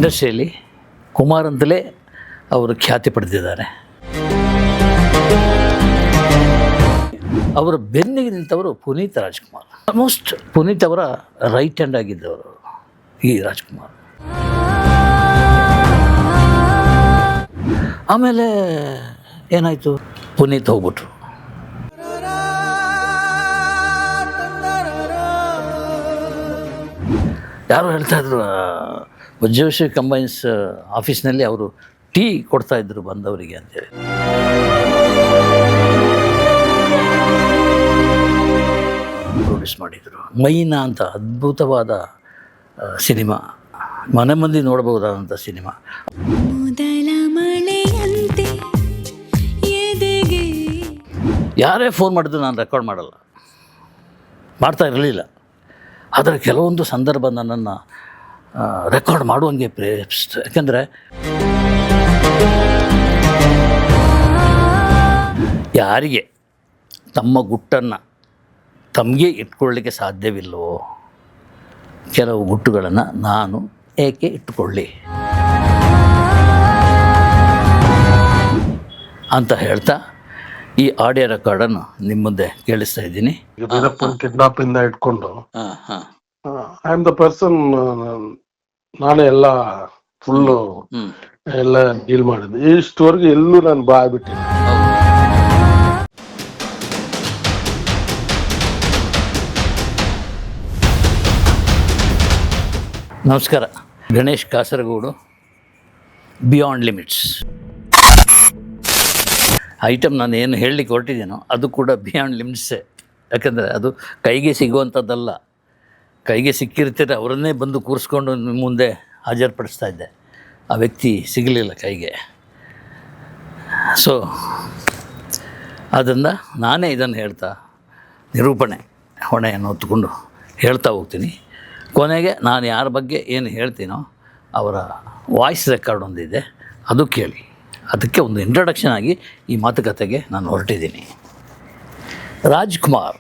ಇಂಡಸ್ಟ್ರಿಯಲ್ಲಿ ಕುಮಾರ್ ಅಂತಲೇ ಅವರು ಖ್ಯಾತಿ ಪಡೆದಿದ್ದಾರೆ. ಅವರ ಬೆನ್ನಿಗೆ ನಿಂತವರು ಪುನೀತ್ ರಾಜ್ಕುಮಾರ್. ಆಲ್ಮೋಸ್ಟ್ ಪುನೀತ್ ಅವರ ರೈಟ್ ಹ್ಯಾಂಡ್ ಆಗಿದ್ದವರು ಈ ರಾಜ್ಕುಮಾರ್. ಆಮೇಲೆ ಏನಾಯಿತು, ಪುನೀತ್ ಹೋಗ್ಬಿಟ್ರು. ಯಾರು ಹೇಳ್ತಾಯಿದ್ರು, ವಜ್ರಶ್ರೀ ಕಂಬೈನ್ಸ್ ಆಫೀಸ್ನಲ್ಲಿ ಅವರು ಟೀ ಕೊಡ್ತಾಯಿದ್ರು ಬಂದವರಿಗೆ ಅಂತೇಳಿ. ಪ್ರೊಡ್ಯೂಸ್ ಮಾಡಿದರು ಮೈನಾ ಅಂತ ಅದ್ಭುತವಾದ ಸಿನಿಮಾ, ಮನೆ ಮಂದಿ ನೋಡಬಹುದಾದಂಥ ಸಿನಿಮಾ. ಯಾರೇ ಫೋನ್ ಮಾಡಿದ್ರು ನಾನು ರೆಕಾರ್ಡ್ ಮಾಡಲ್ಲ, ಮಾಡ್ತಾ ಇರಲಿಲ್ಲ. ಆದರೆ ಕೆಲವೊಂದು ಸಂದರ್ಭ ನನ್ನನ್ನು ರೆಕಾರ್ಡ್ ಮಾಡುವಂಗೆ ಪ್ರೇರೇಪಿಸ್ತು. ಯಾಕೆಂದರೆ ಯಾರಿಗೆ ತಮ್ಮ ಗುಟ್ಟನ್ನು ತಮಗೆ ಇಟ್ಕೊಳ್ಳಿಕ್ಕೆ ಸಾಧ್ಯವಿಲ್ಲವೋ ಕೆಲವು ಗುಟ್ಟುಗಳನ್ನು ನಾನು ಏಕೆ ಇಟ್ಟುಕೊಳ್ಳಿ ಅಂತ ಹೇಳ್ತಾ ಈ ಆಡಿಯೋ ರೆಕಾರ್ಡನ್ನು ನಿಮ್ಮ ಮುಂದೆ ಕೇಳಿಸ್ತಾ ಇದ್ದೀನಿ. ಕಿಡ್ನಾಪ್ ಇಂದ ಇಟ್ಕೊಂಡು ಐ ಆಮ್ ದ ಪರ್ಸನ್, ನಾನೇ ಎಲ್ಲ ಫುಲ್ಲು ಎಲ್ಲ ಡೀಲ್ ಮಾಡಿದ್ದೆ. ಇಷ್ಟವರೆಗೂ ಎಲ್ಲೂ ನಾನು ಬಾಯ್ಬಿಟ್ಟಿಲ್ಲ. ನಮಸ್ಕಾರ. Ganesh Kasaragod, beyond limits. Item ನಾನು ಏನು ಹೇಳಲಿಕ್ಕೆ ಹೊರಟಿದ್ದೀನೋ ಅದು ಕೂಡ ಬಿಯಾಂಡ್ ಲಿಮಿಟ್ಸೇ. ಯಾಕಂದರೆ ಅದು ಕೈಗೆ ಸಿಗುವಂಥದ್ದಲ್ಲ. ಕೈಗೆ ಸಿಕ್ಕಿರ್ತೀರ ಅವರನ್ನೇ ಬಂದು ಕೂರಿಸ್ಕೊಂಡು ನಿಮ್ಮ ಮುಂದೆ ಹಾಜರುಪಡಿಸ್ತಾ ಇದ್ದೆ. ಆ ವ್ಯಕ್ತಿ ಸಿಗಲಿಲ್ಲ ಕೈಗೆ. ಸೊ ಅದರಿಂದ ನಾನೇ ಇದನ್ನು ಹೇಳ್ತಾ ನಿರೂಪಣೆ ಹೊಣೆಯನ್ನು ಹೊತ್ತುಕೊಂಡು ಹೇಳ್ತಾ ಹೋಗ್ತೀನಿ. ಕೊನೆಗೆ ನಾನು ಯಾರ ಬಗ್ಗೆ ಏನು ಹೇಳ್ತೀನೋ ಅವರ ವಾಯ್ಸ್ ರೆಕಾರ್ಡ್ ಒಂದಿದೆ, ಅದು ಕೇಳಿ. ಅದಕ್ಕೆ ಒಂದು ಇಂಟ್ರಡಕ್ಷನ್ ಆಗಿ ಈ ಮಾತುಕತೆಗೆ ನಾನು ಹೊರಟಿದ್ದೀನಿ. ರಾಜ್ಕುಮಾರ್,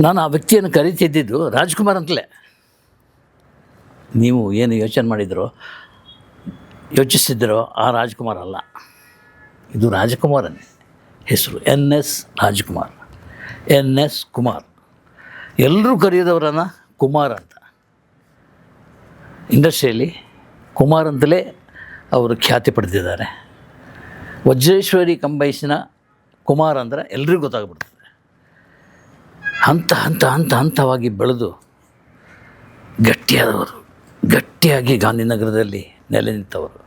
ನಾನು ಆ ವ್ಯಕ್ತಿಯನ್ನು ಕರೀತಿದ್ದಿದ್ದು ರಾಜ್ಕುಮಾರ್ ಅಂತಲೇ. ನೀವು ಏನು ಯೋಚಿಸಿದ್ರೋ ಆ ರಾಜ್ಕುಮಾರ್ ಅಲ್ಲ, ಇದು ರಾಜಕುಮಾರನೇ. ಹೆಸರು NS ರಾಜ್ಕುಮಾರ್, NS ಕುಮಾರ್. ಎಲ್ಲರೂ ಕರೆಯೋದವರನ್ನು ಕುಮಾರ್ ಅಂತ. ಇಂಡಸ್ಟ್ರಿಯಲ್ಲಿ ಕುಮಾರ್ ಅಂತಲೇ ಅವರು ಖ್ಯಾತಿ ಪಡೆದಿದ್ದಾರೆ. ವಜ್ರೇಶ್ವರಿ ಕಂಬೈನ್ಸ್ನ ಕುಮಾರ್ ಅಂದರೆ ಎಲ್ರಿಗೂ ಗೊತ್ತಾಗ್ಬಿಡ್ತದೆ. ಹಂತವಾಗಿ ಬೆಳೆದು ಗಟ್ಟಿಯಾಗಿ ಗಾಂಧಿನಗರದಲ್ಲಿ ನೆಲೆ ನಿಂತವರು.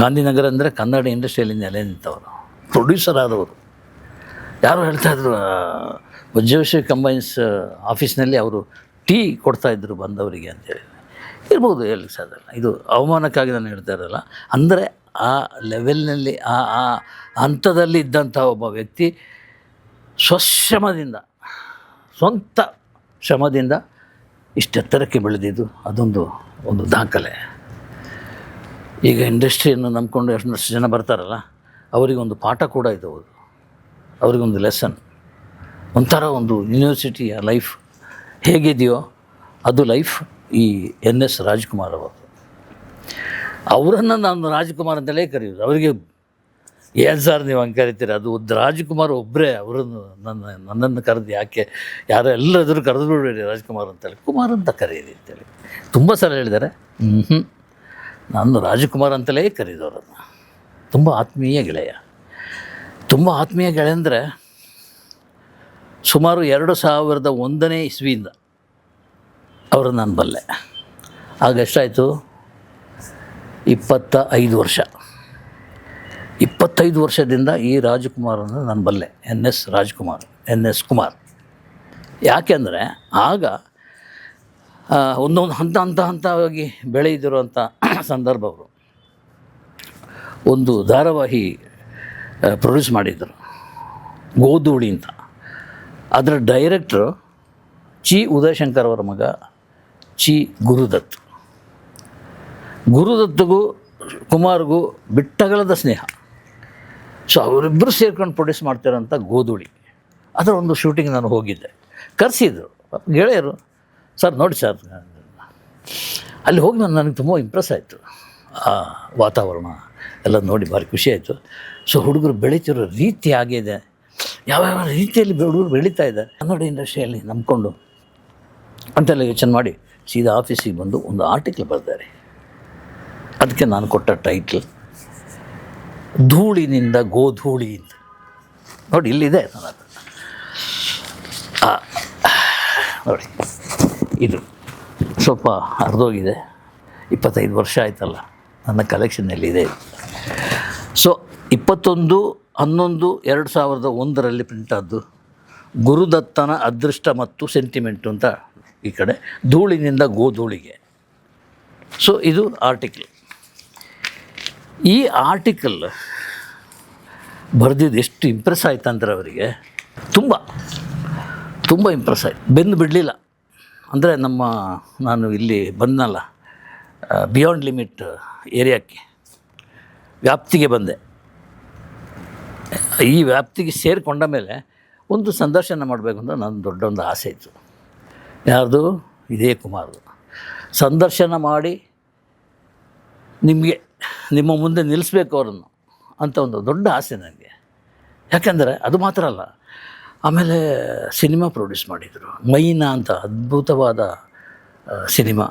ಗಾಂಧಿನಗರ ಅಂದರೆ ಕನ್ನಡ ಇಂಡಸ್ಟ್ರಿಯಲ್ಲಿ ನೆಲೆ ನಿಂತವರು, ಪ್ರೊಡ್ಯೂಸರ್ ಆದವರು. ಯಾರು ಹೇಳ್ತಾಯಿದ್ರು, ವಜ್ರಶ್ರೀ ಕಂಬೈನ್ಸ್ ಆಫೀಸ್ನಲ್ಲಿ ಅವರು ಟೀ ಕೊಡ್ತಾಯಿದ್ರು ಬಂದವರಿಗೆ ಅಂತೇಳಿ. ಇರ್ಬೋದು, ಹೇಳಿ ಸಾಧ್ಯ. ಇದು ಅವಮಾನಕ್ಕಾಗಿ ನಾನು ಹೇಳ್ತಾ ಇರಲ್ಲ. ಅಂದರೆ ಆ ಲೆವೆಲ್ನಲ್ಲಿ ಆ ಹಂತದಲ್ಲಿ ಇದ್ದಂಥ ಒಬ್ಬ ವ್ಯಕ್ತಿ ಸ್ವಂತ ಶ್ರಮದಿಂದ ಇಷ್ಟೆತ್ತರಕ್ಕೆ ಬೆಳೆದಿದ್ದು ಒಂದು ದಾಖಲೆ. ಈಗ ಇಂಡಸ್ಟ್ರಿಯನ್ನು ನಂಬ್ಕೊಂಡು ಎಷ್ಟು ಜನ ಬರ್ತಾರಲ್ಲ, ಅವರಿಗೊಂದು ಪಾಠ ಕೂಡ ಇದು, ಅವರಿಗೊಂದು ಲೆಸನ್. ಒಂಥರ ಒಂದು ಯೂನಿವರ್ಸಿಟಿಯ ಲೈಫ್ ಹೇಗಿದೆಯೋ ಅದು ಲೈಫ್ ಈ NS ರಾಜ್ಕುಮಾರ್ ಅವರು. ಅವರನ್ನು ನಾನು ರಾಜ್ಕುಮಾರ್ ಅಂತಲೇ ಕರೆಯೋದು. ಅವರಿಗೆ ಏನು ಸರ್ ನೀವು ಹಂಗೆ ಕರಿತೀರ, ಅದು ರಾಜ್ಕುಮಾರ್ ಒಬ್ಬರೇ. ಅವರನ್ನು ನನ್ನನ್ನು ಕರೆದು ಎಲ್ಲರೂ ಕರೆದು ಬಿಡಬೇಡಿ ರಾಜ್ಕುಮಾರ್ ಅಂತೇಳಿ, ಕುಮಾರ್ ಅಂತ ಕರೀರಿ ಅಂತೇಳಿ ತುಂಬ ಸಲ ಹೇಳಿದ್ದಾರೆ. ನಾನು ರಾಜ್ಕುಮಾರ್ ಅಂತಲೇ ಕರೆದವರನ್ನು. ತುಂಬ ಆತ್ಮೀಯ ಗೆಳೆಯ ಅಂದರೆ ಸುಮಾರು 2001ನೇ ಇಸ್ವಿಯಿಂದ ಅವರನ್ನು ನಾನು ಬಲ್ಲೆ. ಆಗ ಎಷ್ಟಾಯಿತು, 25 ವರ್ಷ. 25 ವರ್ಷದಿಂದ ಈ ರಾಜ್ಕುಮಾರನ್ನು ನಾನು ಬಲ್ಲೆ. NS Rajkumar, NS Kumar. ಯಾಕೆಂದರೆ ಆಗ ಒಂದೊಂದು ಹಂತವಾಗಿ ಬೆಳೆದಿರುವಂಥ ಸಂದರ್ಭಗಳು. ಒಂದು ಧಾರಾವಾಹಿ ಪ್ರೊಡ್ಯೂಸ್ ಮಾಡಿದ್ದರು, ಗೋಧೂಳಿ ಅಂತ. ಅದರ ಡೈರೆಕ್ಟ್ರು ಚಿ ಉದಯಶಂಕರ್ ಅವರ ಮಗ ಚಿ ಗುರುದತ್ಗೂ ಕುಮಾರ್ಗೂ ಬಿಟ್ಟಗಲದ ಸ್ನೇಹ. ಸೊ ಅವರಿಬ್ಬರು ಸೇರ್ಕೊಂಡು ಪ್ರೊಡ್ಯೂಸ್ ಮಾಡ್ತಿರೋಂಥ ಗೋಧೂಳಿ, ಅದರ ಒಂದು ಶೂಟಿಂಗ್ ನಾನು ಹೋಗಿದ್ದೆ. ಕರೆಸಿದ್ರು ಗೆಳೆಯರು, ಸರ್ ನೋಡಿ ಸರ್ ಅಲ್ಲಿ ಹೋಗಿ ನನಗೆ ತುಂಬ ಇಂಪ್ರೆಸ್ ಆಯಿತು. ಆ ವಾತಾವರಣ ಎಲ್ಲ ನೋಡಿ ಭಾರಿ ಖುಷಿ ಆಯಿತು. ಸೊ ಹುಡುಗರು ಬೆಳೀತಿರೋ ರೀತಿ ಆಗಿದೆ, ಯಾವ್ಯಾವ ರೀತಿಯಲ್ಲಿ ಹುಡುಗರು ಬೆಳೀತಾ ಇದ್ದಾರೆ ಕನ್ನಡ ಇಂಡಸ್ಟ್ರಿಯಲ್ಲಿ ನಂಬ್ಕೊಂಡು ಅಂತೆಲ್ಲ ಯೋಚನೆ ಮಾಡಿ ಸೀದಾ ಆಫೀಸಿಗೆ ಬಂದು ಒಂದು ಆರ್ಟಿಕಲ್ ಬರೆದಾರೆ. ಅದಕ್ಕೆ ನಾನು ಕೊಟ್ಟ ಟೈಟ್ಲ್ ಧೂಳಿನಿಂದ ಗೋಧೂಳಿ ಅಂತ. ನೋಡಿ ಇಲ್ಲಿದೆ ನನ್ನ ಹತ್ರ. ನೋಡಿ ಇದು ಸ್ವಲ್ಪ ಹರಿದೋಗಿದೆ, 25 ವರ್ಷ ಆಯ್ತಲ್ಲ, ನನ್ನ ಕಲೆಕ್ಷನ್ನಲ್ಲಿದೆ. ಸೊ 21/11/2001 ಪ್ರಿಂಟ್ ಆದ್ದು ಗುರುದತ್ತನ ಅದೃಷ್ಟ ಮತ್ತು ಸೆಂಟಿಮೆಂಟು ಅಂತ ಈ ಕಡೆ, ಧೂಳಿನಿಂದ ಗೋಧೂಳಿಗೆ. ಸೊ ಇದು ಆರ್ಟಿಕಲ್. ಈ ಆರ್ಟಿಕಲ್ ಬರೆದಿದ್ದು ಎಷ್ಟು ಇಂಪ್ರೆಸ್ ಆಯ್ತು ಅಂದರೆ ಅವರಿಗೆ ತುಂಬ ಇಂಪ್ರೆಸ್ ಆಯಿತು. ಬೆಂದು ಬಿಡಲಿಲ್ಲ. ಅಂದರೆ ನಾನು ಇಲ್ಲಿ ಬಂದನಲ್ಲ, ಬಿಯಾಂಡ್ ಲಿಮಿಟ್ ಏರಿಯಾಕ್ಕೆ ವ್ಯಾಪ್ತಿಗೆ ಬಂದೆ. ಈ ವ್ಯಾಪ್ತಿಗೆ ಸೇರಿಕೊಂಡ ಮೇಲೆ ಒಂದು ಸಂದರ್ಶನ ಮಾಡಬೇಕು ಅಂತ ನನ್ನ ದೊಡ್ಡ ಒಂದು ಆಸೆ ಇತ್ತು. ಯಾರ್ದು? ಇದೇ ಕುಮಾರ್ದು. ಸಂದರ್ಶನ ಮಾಡಿ ನಿಮ್ಮ ಮುಂದೆ ನಿಲ್ಲಿಸ್ಬೇಕು ಅವರನ್ನು ಅಂತ ಒಂದು ದೊಡ್ಡ ಆಸೆ ನನಗೆ. ಯಾಕೆಂದರೆ ಅದು ಮಾತ್ರ ಅಲ್ಲ, ಆಮೇಲೆ ಸಿನಿಮಾ ಪ್ರೊಡ್ಯೂಸ್ ಮಾಡಿದರು. ಮೈನಾ ಅಂತ ಅದ್ಭುತವಾದ ಸಿನಿಮಾ,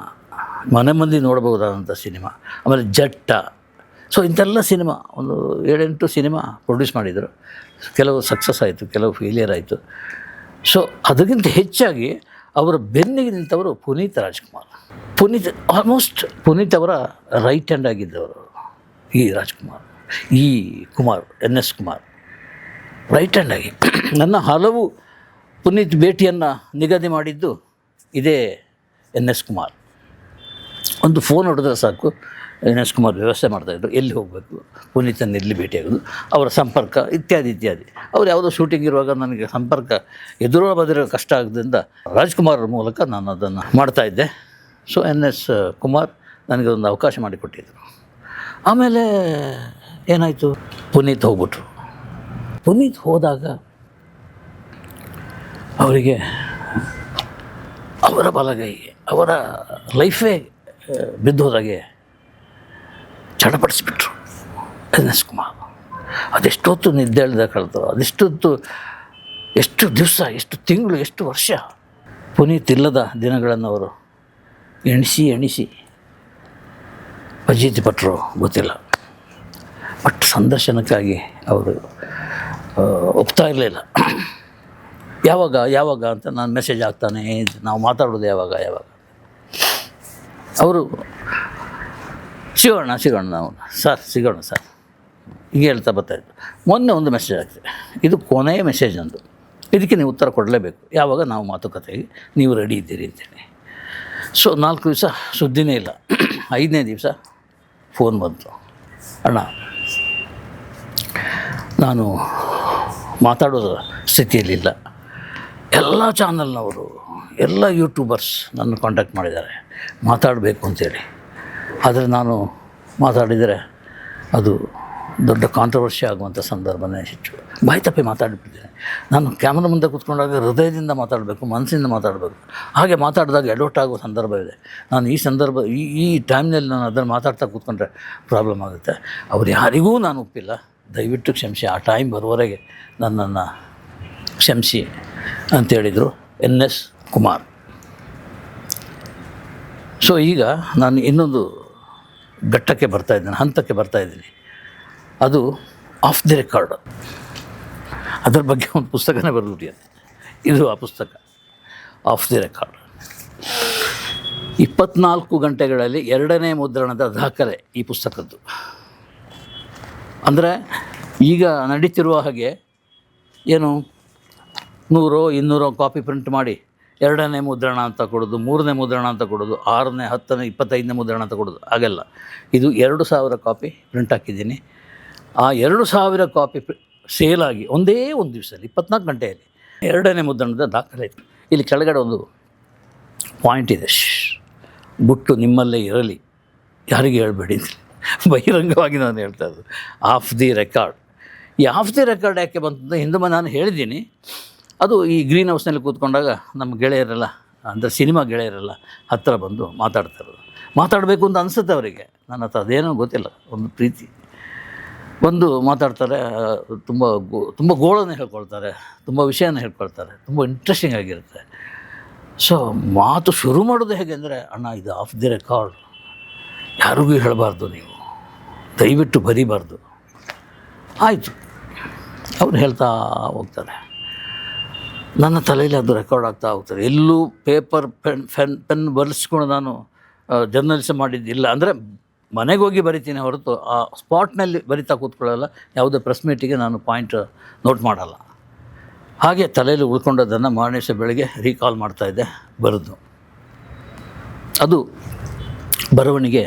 ಮನೆ ಮಂದಿ ನೋಡ್ಬೋದಾದಂಥ ಸಿನಿಮಾ. ಆಮೇಲೆ ಜಟ್ಟ. ಸೊ ಇಂಥೆಲ್ಲ ಸಿನಿಮಾ, ಒಂದು 7-8 ಸಿನಿಮಾ ಪ್ರೊಡ್ಯೂಸ್ ಮಾಡಿದರು. ಕೆಲವು ಸಕ್ಸಸ್ ಆಯಿತು, ಕೆಲವು ಫೇಲಿಯರ್ ಆಯಿತು. ಸೊ ಅದಕ್ಕಿಂತ ಹೆಚ್ಚಾಗಿ ಅವರ ಬೆನ್ನಿಗೆ ನಿಂತವರು ಪುನೀತ್ ರಾಜ್ಕುಮಾರ್. ಪುನೀತ್ ಅವರ ರೈಟ್ ಹ್ಯಾಂಡ್ ಆಗಿದ್ದವರು ಈ ರಾಜ್ಕುಮಾರ್, ಈ Kumar, NS Kumar right hand ಆಗಿ. ನನ್ನ ಹಲವು ಪುನೀತ್ ಭೇಟಿಯನ್ನು ನಿಗದಿ ಮಾಡಿದ್ದು ಇದೇ NS ಕುಮಾರ್. ಒಂದು ಫೋನ್ ಹೊಡೆದ್ರೆ ಸಾಕು, NS ಕುಮಾರ್ ವ್ಯವಸ್ಥೆ ಮಾಡ್ತಾಯಿದ್ರು, ಎಲ್ಲಿ ಹೋಗಬೇಕು, ಪುನೀತನ್ನು ಎಲ್ಲಿ ಭೇಟಿಯಾಗೋದು, ಅವರ ಸಂಪರ್ಕ ಇತ್ಯಾದಿ. ಅವ್ರು ಯಾವುದೋ ಶೂಟಿಂಗ್ ಇರುವಾಗ ನನಗೆ ಸಂಪರ್ಕ ಎದುರೋ ಬದಿರೋ ಕಷ್ಟ ಆಗೋದ್ರಿಂದ ರಾಜ್ಕುಮಾರ್ ಮೂಲಕ ನಾನು ಅದನ್ನು ಮಾಡ್ತಾಯಿದ್ದೆ. ಸೊ NS ಕುಮಾರ್ ನನಗೆ ಒಂದು ಅವಕಾಶ ಮಾಡಿಕೊಟ್ಟಿದ್ದರು. ಆಮೇಲೆ ಏನಾಯಿತು, ಪುನೀತ್ ಹೋಗ್ಬಿಟ್ರು. ಪುನೀತ್ ಹೋದಾಗ ಅವರಿಗೆ ಅವರ ಬಲಗೈ, ಅವರ ಲೈಫೇ ಬಿದ್ದೋದಾಗೆ ಚಡಪಡಿಸ್ಬಿಟ್ರು NS ಕುಮಾರ್. ಅದೆಷ್ಟೊತ್ತು ನಿದ್ದೆಳ್ದ ಕಳೆದು, ಎಷ್ಟು ದಿವಸ, ಎಷ್ಟು ತಿಂಗಳು, ಎಷ್ಟು ವರ್ಷ ಪುನೀತ್ ಇಲ್ಲದ ದಿನಗಳನ್ನು ಅವರು ಎಣಿಸಿ ಫಜೀತಿ ಪಟ್ಟರು ಗೊತ್ತಿಲ್ಲ. ಬಟ್ ಸಂದರ್ಶನಕ್ಕಾಗಿ ಅವರು ಒಪ್ತಾ ಇರಲಿಲ್ಲ. ಯಾವಾಗ ಅಂತ ನಾನು ಮೆಸೇಜ್ ಆಗ್ತಾನೆ, ನಾವು ಮಾತಾಡೋದು ಯಾವಾಗ ಅವರು ಸಿಗೋಣ ನಾವು ಸಿಗೋಣ ಸರ್ ಹೀಗೆ ಹೇಳ್ತಾ ಬರ್ತಾಯಿದ್ರು. ಮೊನ್ನೆ ಒಂದು ಮೆಸೇಜ್ ಆಗ್ತದೆ, ಇದು ಕೊನೆಯ ಮೆಸೇಜ್ ಅಂದು, ಇದಕ್ಕೆ ನೀವು ಉತ್ತರ ಕೊಡಲೇಬೇಕು, ಯಾವಾಗ ನಾವು ಮಾತುಕತೆಗೆ ನೀವು ರೆಡಿ ಇದ್ದೀರಿ ಅಂತೇಳಿ. ಸೊ 4 ದಿವಸ ಸುದ್ದಿನೇ ಇಲ್ಲ. 5ನೇ ದಿವಸ ಫೋನ್ ಬಂತು, ಅಣ್ಣ ನಾನು ಮಾತಾಡೋದು ಸ್ಥಿತಿಯಲ್ಲಿಲ್ಲ, ಎಲ್ಲ ಚಾನಲ್ನವರು, ಎಲ್ಲ ಯೂಟ್ಯೂಬರ್ಸ್ ನನ್ನ ಕಾಂಟ್ಯಾಕ್ಟ್ ಮಾಡಿದ್ದಾರೆ ಮಾತಾಡಬೇಕು ಅಂತೇಳಿ. ಆದರೆ ನಾನು ಮಾತಾಡಿದರೆ ಅದು ದೊಡ್ಡ ಕಾಂಟ್ರವರ್ಷಿ ಆಗುವಂಥ ಸಂದರ್ಭನೇ ಹೆಚ್ಚು. ಬಾಯಿ ತಪ್ಪಿ ಮಾತಾಡಿಬಿಟ್ಟಿದ್ದೇನೆ. ನಾನು ಕ್ಯಾಮ್ರಾ ಮುಂದೆ ಕೂತ್ಕೊಂಡಾಗ ಹೃದಯದಿಂದ ಮಾತಾಡಬೇಕು, ಮನಸ್ಸಿಂದ ಮಾತಾಡಬೇಕು. ಹಾಗೆ ಮಾತಾಡಿದಾಗ ಎಡವಟ್ ಆಗುವ ಸಂದರ್ಭ ಇದೆ. ನಾನು ಈ ಟೈಮ್ನಲ್ಲಿ ನಾನು ಅದನ್ನು ಮಾತಾಡ್ತಾ ಕೂತ್ಕೊಂಡ್ರೆ ಪ್ರಾಬ್ಲಮ್ ಆಗುತ್ತೆ. ಅವ್ರು ಯಾರಿಗೂ ನಾನು ಒಪ್ಪಿಲ್ಲ, ದಯವಿಟ್ಟು ಕ್ಷಮಿಸಿ, ಆ ಟೈಮ್ ಬರುವವರೆಗೆ ನನ್ನನ್ನು ಕ್ಷಮಿಸಿ ಅಂತೇಳಿದರು NS ಕುಮಾರ್. ಸೊ ಈಗ ನಾನು ಇನ್ನೊಂದು ಹಂತಕ್ಕೆ ಬರ್ತಾಯಿದ್ದೀನಿ. ಅದು ಆಫ್ ದಿ ರೆಕಾರ್ಡ್. ಅದರ ಬಗ್ಗೆ ಒಂದು ಪುಸ್ತಕನೇ ಬರೆದುಬಿಟ್ಟಿದೆ. ಇದು ಆ ಪುಸ್ತಕ, ಆಫ್ ದಿ ರೆಕಾರ್ಡ್. 24 ಗಂಟೆಗಳಲ್ಲಿ 2ನೇ ಮುದ್ರಣದ ದಾಖಲೆ ಈ ಪುಸ್ತಕದ್ದು. ಅಂದರೆ ಈಗ ನಡೀತಿರುವ ಹಾಗೆ ಏನು 100-200 ಕಾಪಿ ಪ್ರಿಂಟ್ ಮಾಡಿ 2ನೇ ಮುದ್ರಣ ಅಂತ ಕೊಡೋದು, 3ನೇ ಮುದ್ರಣ ಅಂತ ಕೊಡೋದು, 6ನೇ 10ನೇ 25ನೇ ಮುದ್ರಣ ಅಂತ ಕೊಡೋದು, ಹಾಗೆಲ್ಲ. ಇದು 2000 ಕಾಪಿ ಪ್ರಿಂಟ್ ಹಾಕಿದ್ದೀನಿ. ಆ 2000 ಕಾಪಿ ಸೇಲಾಗಿ ಒಂದೇ ಒಂದು ದಿವಸದಲ್ಲಿ 24 ಗಂಟೆಯಲ್ಲಿ 2ನೇ ಮುದ್ರಣದ ದಾಖಲೆ ಇತ್ತು. ಇಲ್ಲಿ ಕೆಳಗಡೆ ಒಂದು ಪಾಯಿಂಟ್ ಇದೆ, ಬುಟ್ಟು ನಿಮ್ಮಲ್ಲೇ ಇರಲಿ, ಯಾರಿಗೆ ಹೇಳಬೇಡಿ ಅಂತ ಬಹಿರಂಗವಾಗಿ ನಾನು ಹೇಳ್ತಾ ಇರೋದು. Of the record. ಈ ಆಫ್ ದಿ ರೆಕಾರ್ಡ್ ಯಾಕೆ ಬಂತಂತ ಹಿಂದೆ ನಾನು ಹೇಳಿದ್ದೀನಿ. ಅದು ಈ ಗ್ರೀನ್ ಹೌಸ್ನಲ್ಲಿ ಕೂತ್ಕೊಂಡಾಗ ನಮ್ಮ ಗೆಳೆಯರೆಲ್ಲ, ಅಂದರೆ ಸಿನಿಮಾ ಗೆಳೆಯರೆಲ್ಲ ಹತ್ತಿರ ಬಂದು ಮಾತಾಡ್ತಾ ಇರೋದು. ಮಾತಾಡಬೇಕು ಅಂತ ಅನಿಸುತ್ತೆ ಅವರಿಗೆ. ನನ್ನ ಹತ್ರ ಅದೇನೋ ಗೊತ್ತಿಲ್ಲ, ಒಂದು ಪ್ರೀತಿ. ಬಂದು ಮಾತಾಡ್ತಾರೆ, ತುಂಬ ಗೋಳನ್ನು ಹೇಳ್ಕೊಳ್ತಾರೆ, ತುಂಬ ವಿಷಯನ ಹೇಳ್ಕೊಳ್ತಾರೆ, ತುಂಬ ಇಂಟ್ರೆಸ್ಟಿಂಗ್ ಆಗಿರುತ್ತೆ. ಸೊ ಮಾತು ಶುರು ಮಾಡೋದು ಹೇಗೆ ಅಂದರೆ, ಅಣ್ಣ ಇದು ಆಫ್ ದಿ ರೆಕಾರ್ಡ್, ಯಾರಿಗೂ ಹೇಳಬಾರ್ದು, ನೀವು ದಯವಿಟ್ಟು ಬರೀಬಾರ್ದು. ಆಯಿತು, ಅವ್ರು ಹೇಳ್ತಾ ಹೋಗ್ತಾರೆ. ನನ್ನ ತಲೆಯಲ್ಲಿ ಅದು ರೆಕಾರ್ಡ್ ಆಗ್ತಾ ಹೋಗ್ತಾರೆ. ಎಲ್ಲೂ ಪೇಪರ್ ಪೆನ್ ಬರೆಸ್ಕೊಂಡು ನಾನು ಜರ್ನಲಿಸಮ್ ಮಾಡಿದ್ದಿಲ್ಲ. ಅಂದರೆ ಮನೆಗೆ ಹೋಗಿ ಬರಿತೀನಿ ಹೊರತು ಆ ಸ್ಪಾಟ್ನಲ್ಲಿ ಬರಿತಾ ಕೂತ್ಕೊಳ್ಳಲ್ಲ. ಯಾವುದೇ ಪ್ರೆಸ್ ಮೀಟಿಗೆ ನಾನು ಪಾಯಿಂಟ್ ನೋಟ್ ಮಾಡಲ್ಲ. ಹಾಗೆ ತಲೆಯಲ್ಲಿ ಉಳ್ಕೊಂಡದನ್ನು ಮಾರನೇ ದಿವಸ ಬೆಳಗ್ಗೆ ರೀಕಾಲ್ ಮಾಡ್ತಾಯಿದ್ದೆ, ಬರೆದು. ಅದು ಬರವಣಿಗೆ.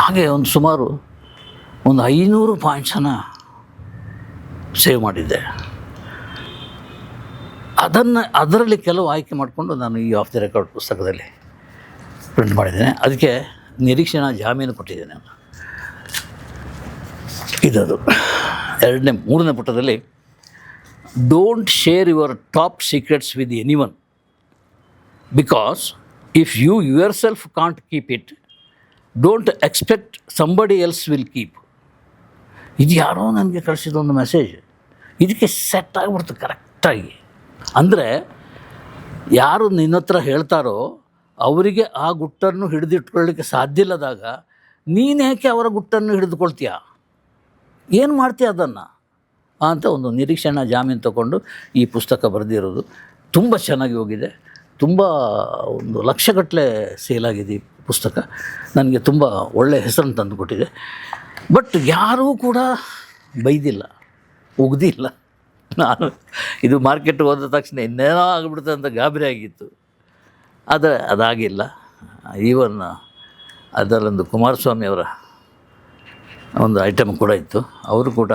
ಹಾಗೆ ಒಂದು ಸುಮಾರು 500 ಪಾಯಿಂಟ್ಸನ್ನು ಸೇವ್ ಮಾಡಿದ್ದೆ. ಅದರಲ್ಲಿ ಕೆಲವು ಆಯ್ಕೆ ಮಾಡಿಕೊಂಡು ನಾನು ಈ ಆಫ್ ದಿ ರೆಕಾರ್ಡ್ ಪುಸ್ತಕದಲ್ಲಿ ಪ್ರಿಂಟ್ ಮಾಡಿದ್ದೇನೆ. ಅದಕ್ಕೆ ನಿರೀಕ್ಷಣಾ ಜಾಮೀನು ಕೊಟ್ಟಿದ್ದೇನೆ ನಾನು. ಇದದು 3ನೇ ಪುಟದಲ್ಲಿ, don't share your top secrets with anyone, because if you yourself can't keep it, don't expect somebody else will keep. ಇದು ಯಾರೋ ನನಗೆ ಕಳಿಸಿದೊಂದು ಮೆಸೇಜ್. ಇದಕ್ಕೆ ಸೆಟ್ ಆಗಿಬಿಡ್ತು ಕರೆಕ್ಟಾಗಿ. ಅಂದರೆ ಯಾರು ನಿನ್ನ ಹತ್ರ ಹೇಳ್ತಾರೋ ಅವರಿಗೆ ಆ ಗುಟ್ಟನ್ನು ಹಿಡಿದಿಟ್ಕೊಳ್ಳಿಕ್ಕೆ ಸಾಧ್ಯ ಇಲ್ಲದಾಗ ನೀನು ಏಕೆ ಅವರ ಗುಟ್ಟನ್ನು ಹಿಡಿದುಕೊಳ್ತೀಯ, ಏನು ಮಾಡ್ತೀಯ ಅದನ್ನು ಅಂತ ಒಂದು ನಿರೀಕ್ಷಣಾ ಜಾಮೀನು ತಗೊಂಡು ಈ ಪುಸ್ತಕ ಬರೆದಿರೋದು. ತುಂಬ ಚೆನ್ನಾಗಿ ಹೋಗಿದೆ, ತುಂಬ 1 ಲಕ್ಷಗಟ್ಟಲೆ ಸೇಲಾಗಿದೆ ಈ ಪುಸ್ತಕ. ನನಗೆ ತುಂಬ ಒಳ್ಳೆಯ ಹೆಸರನ್ನು ತಂದುಕೊಟ್ಟಿದೆ. ಬಟ್ ಯಾರೂ ಕೂಡ ಬೈದಿಲ್ಲ, ಉಗ್ದಿಲ್ಲ. ನಾನು ಇದು ಮಾರ್ಕೆಟ್ಗೆ ಹೋದ ತಕ್ಷಣ ಇನ್ನೇನೋ ಆಗಿಬಿಡುತ್ತೆ ಅಂತ ಗಾಬರಿ ಆಗಿತ್ತು. ಆದರೆ ಅದಾಗಿಲ್ಲ. ಈವನ್ ಅದರಲ್ಲೊಂದು ಕುಮಾರಸ್ವಾಮಿ ಅವರ ಒಂದು ಐಟಮ್ ಕೂಡ ಇತ್ತು. ಅವರು ಕೂಡ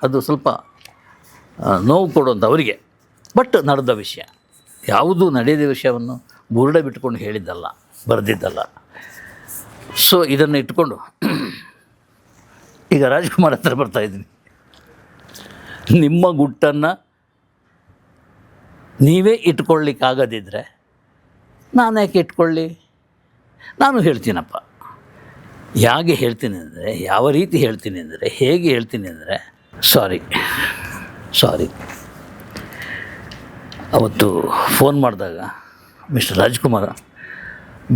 ಅದು ಸ್ವಲ್ಪ ನೋವು ಕೊಡುವಂಥ ಅವರಿಗೆ. ಬಟ್ ನಡೆದ ವಿಷಯ, ಯಾವುದೂ ನಡೆಯದ ವಿಷಯವನ್ನು ಬುರುಡೆ ಬಿಟ್ಕೊಂಡು ಹೇಳಿದ್ದಲ್ಲ, ಬರೆದಿದ್ದಲ್ಲ. ಸೊ ಇದನ್ನು ಇಟ್ಕೊಂಡು ಈಗ ರಾಜ್ಕುಮಾರ್ ಹತ್ರ ಬರ್ತಾಯಿದ್ದೀನಿ. ನಿಮ್ಮ ಗುಟ್ಟನ್ನು ನೀವೇ ಇಟ್ಕೊಳ್ಳಿಕ್ಕಾಗದಿದ್ದರೆ ನಾನು ಯಾಕೆ ಇಟ್ಕೊಳ್ಳಿ? ನಾನು ಹೇಳ್ತೀನಪ್ಪ. ಹೇಗೆ ಹೇಳ್ತೀನಿ ಅಂದರೆ, ಯಾವ ರೀತಿ ಹೇಳ್ತೀನಿ ಅಂದರೆ, ಹೇಗೆ ಹೇಳ್ತೀನಿ ಅಂದರೆ, ಸಾರಿ ಅವತ್ತು ಫೋನ್ ಮಾಡಿದಾಗ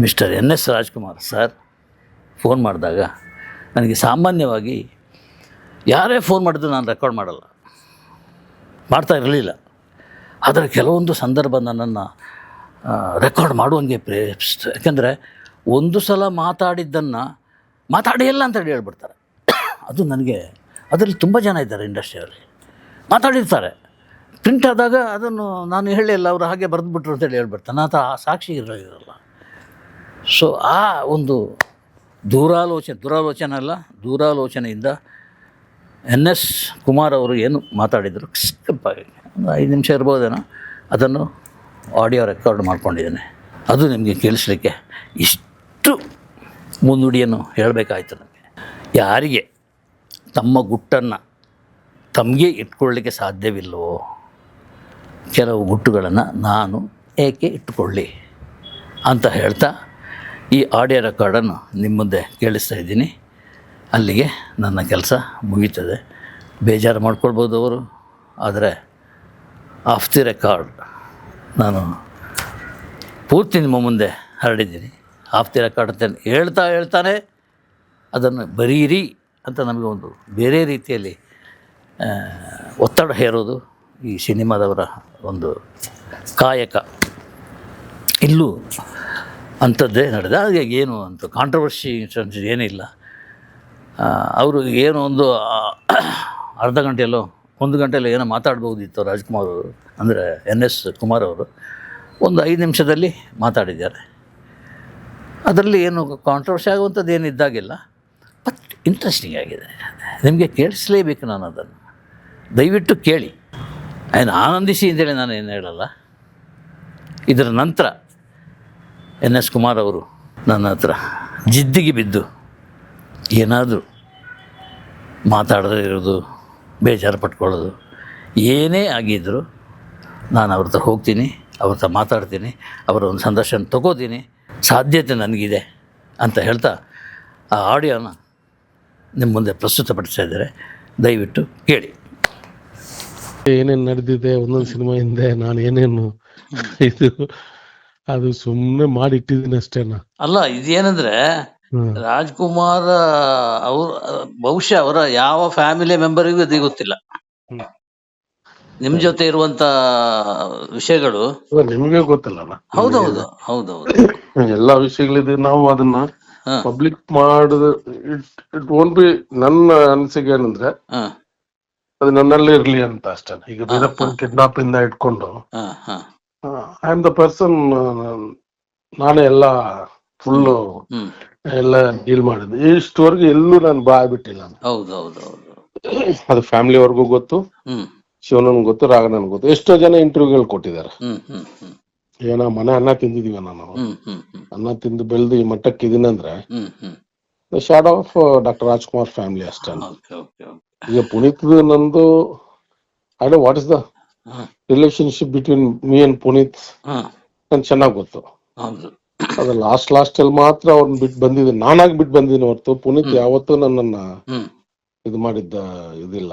mister NS Rajkumar sir phone ಮಾಡಿದಾಗ, ನನಗೆ ಸಾಮಾನ್ಯವಾಗಿ ಯಾರೇ ಫೋನ್ ಮಾಡಿದ್ರು ನಾನು ರೆಕಾರ್ಡ್ ಮಾಡ್ತಾ ಇರಲಿಲ್ಲ. ಆದರೆ ಕೆಲವೊಂದು ಸಂದರ್ಭ ನನ್ನನ್ನು ರೆಕಾರ್ಡ್ ಮಾಡುವಂಗೆ ಪ್ರೇರೇಪಿಸ್ತು. ಯಾಕೆಂದರೆ ಒಂದು ಸಲ ಮಾತಾಡಿದ್ದನ್ನು ಮಾತಾಡಿಲ್ಲ ಅಂತೇಳಿ ಹೇಳ್ಬಿಡ್ತಾರೆ. ಅದು ನನಗೆ, ಅದರಲ್ಲಿ ತುಂಬ ಜನ ಇದ್ದಾರೆ ಇಂಡಸ್ಟ್ರಿಯಲ್ಲಿ, ಮಾತಾಡಿರ್ತಾರೆ. ಪ್ರಿಂಟ್ ಆದಾಗ ಅದನ್ನು ನಾನು ಹೇಳಿಲ್ಲ, ಅವರು ಹಾಗೆ ಬರೆದುಬಿಟ್ರು ಅಂತೇಳಿ ಹೇಳ್ಬಿಡ್ತಾರೆ. ನನ್ನ ಹತ್ರ ಆ ಸಾಕ್ಷಿ ಇರಲ್ಲ. ಸೊ ಆ ಒಂದು ದೂರಾಲೋಚನೆಯಿಂದ NS ಕುಮಾರ್ ಅವರು ಏನು ಮಾತಾಡಿದರು ಸ್ಕಿಪ್ಪಾಗಿ ಒಂದು 5 ನಿಮಿಷ ಇರ್ಬೋದೇನೋ, ಅದನ್ನು ಆಡಿಯೋ ರೆಕಾರ್ಡ್ ಮಾಡ್ಕೊಂಡಿದ್ದೇನೆ. ಅದು ನಿಮಗೆ ಕೇಳಿಸ್ಲಿಕ್ಕೆ ಇಷ್ಟು ಮುನ್ನುಡಿಯನ್ನು ಹೇಳಬೇಕಾಯ್ತು ನನಗೆ. ಯಾರಿಗೆ ತಮ್ಮ ಗುಟ್ಟನ್ನು ತಮಗೆ ಇಟ್ಕೊಳ್ಳಿಕ್ಕೆ ಸಾಧ್ಯವಿಲ್ಲವೋ, ಕೆಲವು ಗುಟ್ಟುಗಳನ್ನು ನಾನು ಏಕೆ ಇಟ್ಟುಕೊಳ್ಳಿ ಅಂತ ಹೇಳ್ತಾ ಈ ಆಡಿಯೋ ರೆಕಾರ್ಡನ್ನು ನಿಮ್ಮ ಮುಂದೆ ಕೇಳಿಸ್ತಾ ಇದ್ದೀನಿ. ಅಲ್ಲಿಗೆ ನನ್ನ ಕೆಲಸ ಮುಗೀತದೆ. ಬೇಜಾರು ಮಾಡ್ಕೊಳ್ಬೋದು ಅವರು, ಆದರೆ ಆಫ್ ದಿ ರೆಕಾರ್ಡ್ ನಾನು ಪೂರ್ತಿ ನಿಮ್ಮ ಮುಂದೆ ಹರಡಿದ್ದೀನಿ. ಆಫ್ ದಿ ರೆಕಾರ್ಡ್ ಅಂತ ಹೇಳ್ತಾನೆ ಅದನ್ನು ಬರೀರಿ ಅಂತ ನಮಗೆ ಒಂದು ಬೇರೆ ರೀತಿಯಲ್ಲಿ ಒತ್ತಡ ಹೇರೋದು ಈ ಸಿನಿಮಾದವರ ಒಂದು ಕಾಯಕ. ಇಲ್ಲೂ ಅಂಥದ್ದೇ ನಡೆದ. ಹಾಗೆ ಏನು ಅಂತ ಕಾಂಟ್ರವರ್ಸಿ ಏನಿಲ್ಲ. ಅವರು ಏನೋ ಒಂದು ಅರ್ಧ ಗಂಟೆಯಲ್ಲೋ 1 ಗಂಟೆಯಲ್ಲೋ ಏನೋ ಮಾತಾಡ್ಬೋದಿತ್ತು ರಾಜ್ಕುಮಾರ್ ಅವರು, ಅಂದರೆ NS ಕುಮಾರ್ ಅವರು ಒಂದು 5 ನಿಮಿಷದಲ್ಲಿ ಮಾತಾಡಿದ್ದಾರೆ. ಅದರಲ್ಲಿ ಏನು ಕಾಂಟ್ರವರ್ಸಿ ಆಗುವಂಥದ್ದು ಏನು ಇದ್ದಾಗಿಲ್ಲ. ಬಟ್ ಇಂಟ್ರೆಸ್ಟಿಂಗ್ ಆಗಿದೆ. ನಿಮಗೆ ಕೇಳಿಸಲೇಬೇಕು. ನಾನು ಅದನ್ನು ದಯವಿಟ್ಟು ಕೇಳಿ. ಆನಂದಿಸಿ ಅಂತೇಳಿ ನಾನು ಏನು ಹೇಳಲ್ಲ. ಇದರ ನಂತರ NS ಕುಮಾರ್ ಅವರು ನನ್ನ ಹತ್ರ ಜಿದ್ದಿಗೆ ಬಿದ್ದು ಏನಾದರೂ ಮಾತಾಡದೇ ಇರೋದು, ಬೇಜಾರು ಪಟ್ಕೊಳ್ಳೋದು ಏನೇ ಆಗಿದ್ದರೂ ನಾನು ಅವ್ರ ಹತ್ರ ಹೋಗ್ತೀನಿ, ಅವ್ರ ಹತ್ರ ಮಾತಾಡ್ತೀನಿ, ಅವರ ಒಂದು ಸಂದರ್ಶನ ತೊಗೋತೀನಿ. ಸಾಧ್ಯತೆ ನನಗಿದೆ. ಅಂತ ಹೇಳ್ತಾ ಆ ಆಡಿಯೋನ ನಿಮ್ಮ ಮುಂದೆ ಪ್ರಸ್ತುತಪಡಿಸ್ತಾ ಇದ್ದಾರೆ, ದಯವಿಟ್ಟು ಕೇಳಿ. ಏನೇನು ನಡೆದಿದೆ ಒಂದೊಂದು ಸಿನಿಮಾ ಹಿಂದೆ ನಾನು ಏನೇನು ಇದು ಅದು ಸುಮ್ಮನೆ ಮಾಡಿಟ್ಟಿದ್ದೀನಿ ಅಷ್ಟೇನಾ. ಅಲ್ಲ, ಇದೇನಂದ್ರೆ ರಾಜ್ಕುಮಾರ್ ಅವ್ರ ಬಹುಶಃ ಅವರ ಯಾವ ಫ್ಯಾಮಿಲಿ ಮೆಂಬರಿಗೂ ಅದು ಗೊತ್ತಿಲ್ಲ. ನಿಮ್ ಜೊತೆ ಇರುವಂತ ವಿಷಯಗಳು ನಿಮ್ಗೆ ಗೊತ್ತಲ್ಲ. ಹೌದೌದು ಹೌದೌದು ಎಲ್ಲಾ ವಿಷಯಗಳಿದೆ. ನಾವು ಅದನ್ನ ಪಬ್ಲಿಕ್ ಮಾಡಿದ ಇಟ್ ವೋಂಟ್ ಬಿ. ನನ್ನ ಅನಿಸಿಕೆ ಏನಂದ್ರೆ ಅದು ನನ್ನಲ್ಲಿ ಇರ್ಲಿ ಅಂತ ಅಷ್ಟೇ. ಈಗ ವೀರಪ್ಪನ್ ಕಿಡ್ನಾಪ್ ಇಂದ ಇಟ್ಕೊಂಡು ಐ ಆಮ್ ದ ಪರ್ಸನ್, ನಾನೇ ಎಲ್ಲ ಫುಲ್ ಎಲ್ಲ ಡೀಲ್ ಮಾಡಿದ್ದೆ. ಇಷ್ಟವರೆಗೆ ಎಲ್ಲೂ ನಾನು ಬಿಟ್ಟಿಲ್ಲ. ಅದು ಫ್ಯಾಮಿಲಿವರೆಗೂ ಗೊತ್ತು, ಶಿವನನ್ ಗೊತ್ತು, ರಾಘನನ್ ಗೊತ್ತು. ಎಷ್ಟೋ ಜನ ಇಂಟರ್ವ್ಯೂಗಳು ಕೊಟ್ಟಿದ್ದಾರೆ. ಏನೋ ಮನೆ ಅನ್ನ ತಿಂದಿದೀವ, ನಾನು ಅನ್ನ ತಿಂದು ಬೆಳೆದು ಈ ಮಟ್ಟಕ್ಕೆ ಇದೀನಂದ್ರೆ the shadow of doctor Rajkumar family ಅಷ್ಟೇ. ಈಗ ಪುನೀತ್ ನಂದು I don't what is the relationship between me and Puneeth ನನ್ ಚೆನ್ನಾಗ್ ಗೊತ್ತು. ಅದು ಲಾಸ್ಟ್ ಅಲ್ಲಿ ಮಾತ್ರ ಅವ್ರನ್ನ ಬಿಟ್ಟು ಬಂದಿದ್ದೀನಿ, ನಾನಾಗಿ ಬಿಟ್ಟು ಬಂದಿದ್ದೀನಿ ಹೊರತು ಪುನೀತ್ ಯಾವತ್ತೂ ನನ್ನನ್ನ ಇದು ಮಾಡಿದ್ದ ಇದಿಲ್ಲ.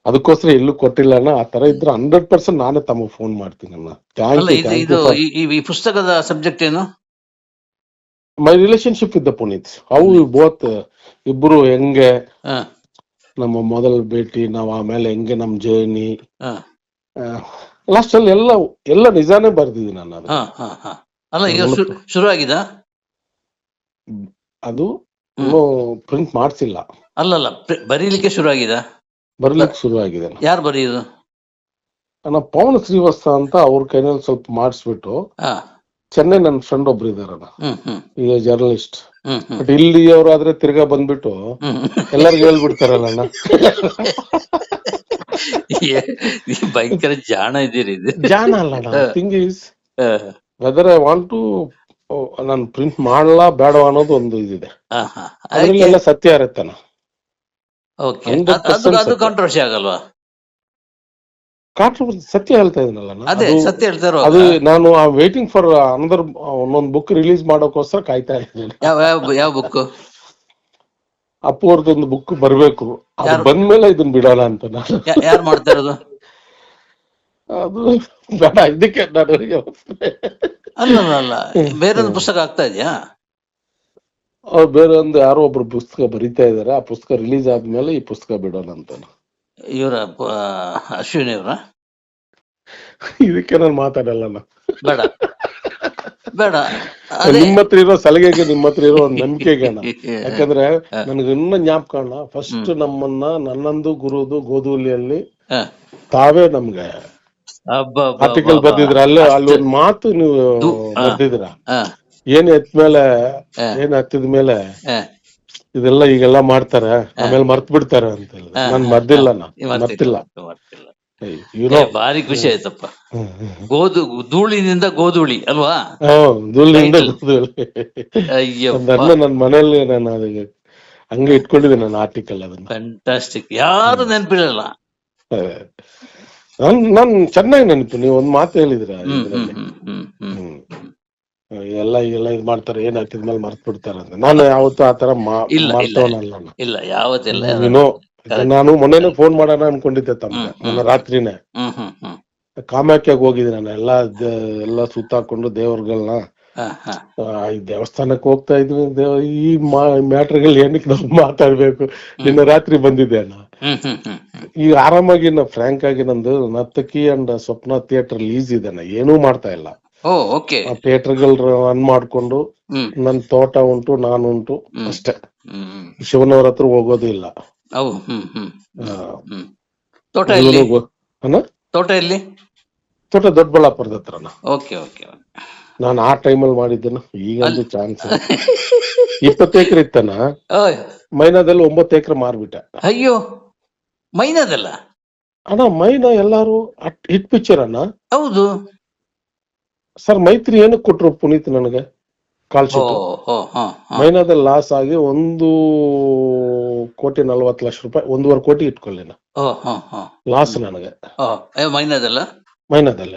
ಅದಕ್ಕೋಸ್ಕರ ಎಲ್ಲೂ ಕೊಟ್ಟಿಲ್ಲ. ಆ ತರ ಇದ್ರೆ 100% ನಾನೇ ತಮಗೆ ಫೋನ್ ಮಾಡ್ತೀನಿ. ಈ ಪುಸ್ತಕದ ಸಬ್ಜೆಕ್ಟ್ ಏನು? My relationship with the Puneeth. How both ಇಬ್ರು ಹೆಂಗೆ ನಮ್ಮ ಮೊದಲ ಭೇಟಿ, ನಾವ್ ಆಮೇಲೆ ಹೆಂಗೆ ನಮ್ ಜರ್ನಿ, ಲಾಸ್ಟ್ ಅಲ್ಲಿ ಎಲ್ಲ ನಿಜಾನೇ ಬರ್ದಿದ್ದೀನಿ ನಾನು. ಅಲ್ಲ, ಈಗ ಶುರು ಆಗಿದೆ ಅದು ಇನ್ನೂ ಪ್ರಿಂಟ್ ಮಾಡ್ಸಿಲ್ಲ. ಅಲ್ಲಲ್ಲ, ಬರೀಲಿಕ್ಕೆ ಶುರು ಆಗಿದೆ, ಬರ್ಲಿಕ್ಕೆ ಶುರು ಆಗಿದೆ. ಯಾರು ಬರೆಯುದು? ನಾನು ಪವನ್ ಶ್ರೀವತ್ಸ ಅಂತ ಅವ್ರ ಕೈನಲ್ಲಿ ಸ್ವಲ್ಪ ಮಾಡಿಸ್ಬಿಟ್ಟು, ಚೆನ್ನೈ ನನ್ನ ಫ್ರೆಂಡ್ ಒಬ್ರು ಇದಾರಲ್ಲ, ಈಗ ಜರ್ನಲಿಸ್ಟ್. ಬಟ್ ಇಲ್ಲಿ ಅವ್ರು ಆದ್ರೆ ತಿರ್ಗಾ ಬಂದ್ಬಿಟ್ಟು ಎಲ್ಲರಿಗೂ ಹೇಳ್ಬಿಡ್ತಾರಲ್ಲ ಅಣ್ಣ. ಭಯಂಕರ ಜಾಣ ಇದ್ದೀರಿ. ಜಾಣ ಅಲ್ಲ, thing is whether I want to ನಾನು ಪ್ರಿಂಟ್ ಮಾಡಲಾ ಬೇಡವಾ ಅನ್ನೋದು ಒಂದು ಇದಿದೆ. ಅದ್ರಲ್ಲೆಲ್ಲ ಸತ್ಯ ಇರುತ್ತಾನ. ಕಾಂಟ್ರವರ್ಸಿ ಆಗಲ್ವಾ? ಕಾಂಟ್ರವರ್ಸಿ ಸತ್ಯ ಹೇಳ್ತಾ ಇದೀನಲ್ಲ ಸತ್ಯ ಹೇಳ್ತಾರೋ. ಅದು ನಾನು ವೇಟಿಂಗ್ ಫಾರ್ ಅನದರ್ ಒಂದೊಂದು ಬುಕ್ ರಿಲೀಸ್ ಮಾಡೋಕೋಸ್ಕರ ಕಾಯ್ತಾ ಇದ್ದೀನಿ. ಯಾವ ಬುಕ್? ಅಪ್ಪು ಅವ್ರದೊಂದು ಬುಕ್ ಬರ್ಬೇಕು, ಅದು ಬಂದ್ಮೇಲೆ ಇದನ್ನ ಬಿಡೋಣ ಅಂತ ನಾನು. ಯಾರು ಮಾಡ್ತಾ ಇರೋದು? ಅದು ಬೇಡ, ಇದಕ್ಕೆ ನಾನು ಅಲ್ಲ, ಬೇರೊಂದು ಪುಸ್ತಕ ಆಗ್ತಾ ಇದೆಯಾ? ಅವ್ರು ಬೇರೆ ಒಂದು ಯಾರೋ ಒಬ್ರು ಪುಸ್ತಕ ಬರೀತಾ ಇದಾರೆ. ಆ ಪುಸ್ತಕ ರಿಲೀಸ್ ಆದ್ಮೇಲೆ ಈ ಪುಸ್ತಕ ಬಿಡೋಣ ಅಂತ. ಇವರ ಅಶ್ವಿನಿ ಅವರ? ಇದಕ್ಕೆ ನಾನು ಮಾತಾಡಲ್ಲ. ಬೇಡ ಬೇಡ, ನಿಮ್ಮ ಹತ್ರ ಇರೋ ಸಲಹೆಗೆ, ನಿಮ್ಮ ಹತ್ರ ಇರೋ ಒಂದು ನಂಬಿಕೆಗೆ. ಯಾಕಂದ್ರೆ ನನಗೆ ಇನ್ನ ಜ್ಞಾಪಕ ಫಸ್ಟ್ ನನ್ನಂದು ಗುರುದು ಗೋಧೂಲಿಯಲ್ಲಿ ತಾವೇ ನಮ್ಗೆ ಆರ್ಟಿಕಲ್ ಬರ್ದಿದ್ರ. ಅಲ್ಲಿ ಒಂದು ಮಾತು ನೀವು ಬರ್ದಿದ್ರ, ಏನ್ ಹತ್ತಿದ ಮೇಲೆ ಇದೆಲ್ಲ ಈಗೆಲ್ಲ ಮಾಡ್ತಾರ, ಆಮೇಲೆ ಮರ್ತ್ ಬಿಡ್ತಾರ ಅಂತ ಹೇಳಿ. ನಾನ್ ಮರ್ತಿಲ್ಲ. ಭಾರಿ ಖುಷಿ ಆಯ್ತಪ್ಪ. ಧೂಳಿನಿಂದ ಗೋಧೂಳಿ ಅಲ್ವಾ? ಧೂಳಿನಿಂದ ಗೋಧೂಳಿ. ನನ್ ಮನೆಯಲ್ಲಿ ನಾನು ಅದಕ್ಕೆ ಹಂಗೆ ಇಟ್ಕೊಂಡಿದ್ದೆ ನಾನು ಆರ್ಟಿಕಲ್. ಅದನ್ನ ಫ್ಯಾಂಟಾಸ್ಟಿಕ್. ಯಾರು ನೆನಪಿರಲ್ಲ. ನಾನ್ ಚೆನ್ನಾಗಿ ನೆನಪು. ನೀವು ಒಂದ್ ಮಾತು ಹೇಳಿದ್ರ ಇದ್ರಲ್ಲಿ, ಎಲ್ಲ ಇದ್ ಮಾಡ್ತಾರೆ, ಏನ್ ಹಾಕಿದ್ಮೇಲೆ ಮರ್ತ್ ಬಿಡ್ತಾರ ಅಂತ. ನಾನು ಯಾವತ್ತೂ ಆತರ ಮಾಡ್ತವನಲ್ಲ. ಇಲ್ಲ, ಯಾವತ್ತಿಲ್ಲ. ನಾನು ಮೊನ್ನೆನೆ ಫೋನ್ ಮಾಡೋಣ ಅನ್ಕೊಂಡಿದ್ದೆ ತಮ್ಮ. ನನ್ನ ರಾತ್ರಿನೇ ಕಾಮಾಖ್ಯಾಗ ಹೋಗಿದ್ದೆ ನಾನು. ಎಲ್ಲ ಸುತ್ತಾಕೊಂಡು ದೇವ್ರಗಳನ್ನ, ಈ ದೇವಸ್ಥಾನಕ್ಕೆ ಹೋಗ್ತಾ ಇದ್ವಿ. ಈ ಮ್ಯಾಟ್ರಿಗಳು ಏನಕ್ಕೆ ನಾವು ಮಾತಾಡ್ಬೇಕು. ನಿನ್ನ ರಾತ್ರಿ ಬಂದಿದ್ದೆ ಅಣ್ಣ. ಈಗ ಆರಾಮಾಗಿ ಫ್ರಾಂಕ್ ಆಗಿ ನಂದು ನರ್ತಕಿ ಅಂಡ್ ಸ್ವಪ್ನ ಥಿಯೇಟರ್ ಲೀಸ್ ಇದೆ. ಏನೂ ಮಾಡ್ತಾ ಇಲ್ಲ. ಥಿಯೇಟರ್ಗಳು ರನ್ ಮಾಡ್ಕೊಂಡು ನನ್ ತೋಟ ಉಂಟು, ನಾನು ಉಂಟು ಅಷ್ಟೇ. ಶಿವನವ್ರ ಹತ್ರ ಹೋಗೋದು ಇಲ್ಲ. ತೋಟ ಎಲ್ಲಿ? ತೋಟ ದೊಡ್ಡಬಳ್ಳಾಪುರದ ಹತ್ರ. ನಾನು ಆ ಟೈಮಲ್ಲಿ ಮಾಡಿದ್ದೇನ. ಈಗಂದು ಚಾನ್ಸ್ 20 ಎಕರೆ ಇತ್ತನ. ಮೈನಾದಲ್ಲಿ 9 ಎಕರೆ ಮಾರ್ಬಿಟ್ಟೆ. ಅಯ್ಯೋ, ಮೈನಾದಲ್ಲ ಅಣ್ಣ? ಮೈನಾ ಎಲ್ಲಾರು ಹಿಟ್ ಪಿಕ್ಚರ್ ಅಣ್ಣ. ಹೌದು ಸರ್. ಮೈತ್ರಿ ಏನಕ್ಕೆ ಕೊಟ್ರು ಪುನೀತ್ ನನಗೆ ಕಾಲ್ ಶೀಟ್? ಮೈನಾದಲ್ಲಿ ಲಾಸ್ ಆಗಿ 1,40,00,000 ರೂಪಾಯಿ, 1.5 ಕೋಟಿ ಇಟ್ಕೊಳ್ಳಿ ಲಾಸ್ ನನಗೆ ಮೈನಾದಲ್ಲ. ಮೈನಾದಲ್ಲಿ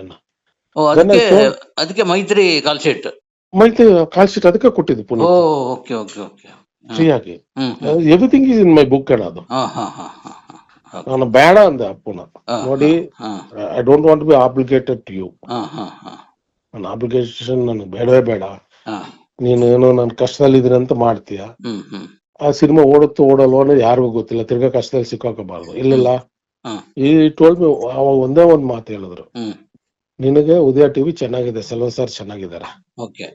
ಅದಕ್ಕೆ ಮೈತ್ರಿ ಕಾಲ್ ಶೀಟ್. ಮತ್ತೆ ಕಾಲ್ ಶೀಟ್ ಅದಕ್ಕೆ ಕೊಟ್ಟಿದ್ದು oh Puneeth okay okay okay. Free ಆಗಿ. ಹ್ಮ್ ಹ್ಮ್. Everything is in my book ಅದು. ಹಾ ಹಾ ಹಾ ಹಾ ಹಾ. ನಾನು ಬೇಡ ಅಂದೆ ಅಪ್ಪನ. ನೋಡಿ, ಹಾ I don't want to be obligated to you. ಹಾ ಹಾ ಹಾ ನನ್ನ ಆಬ್ಲಿಗೇಷನ್ ನನಗೆ ಬೇಡವೇ ಬೇಡ. ಹಾ. ನೀನು ಏನೋ ನಾನು ಕಷ್ಟದಲ್ಲಿದ್ದೀನಿ ಅಂತ ಮಾಡ್ತೀಯ. ಹ್ಮ್ ಹ್ಮ್. ಆ ಸಿನಿಮಾ ಓಡುತ್ತೋ ಓಡಲ್ವೋ ಅನ್ನೋದು ಯಾರಿಗೂ ಗೊತ್ತಿಲ್ಲ. ತಿರ್ಗಾ ಕಷ್ಟದಲ್ಲಿ ಸಿಕ್ಕಾಕೋಬಾರ್ದು. ಇಲ್ಲ ಹ್ಮ್. ಈ ಟೋಲ್ಡ್ ಮಿ, ಅವಾಗ ಒಂದೇ ಒಂದ್ ಮಾತು ಹೇಳಿದ್ರು, ಹ್ಮ್. ನಿನಗೆ ಉದಯ ಟಿವಿ ಚೆನ್ನಾಗಿದೆ, ಸೆಲ್ವ ಸರ್ ಚೆನ್ನಾಗಿದ್ದಾರೆ, ಓಕೆ.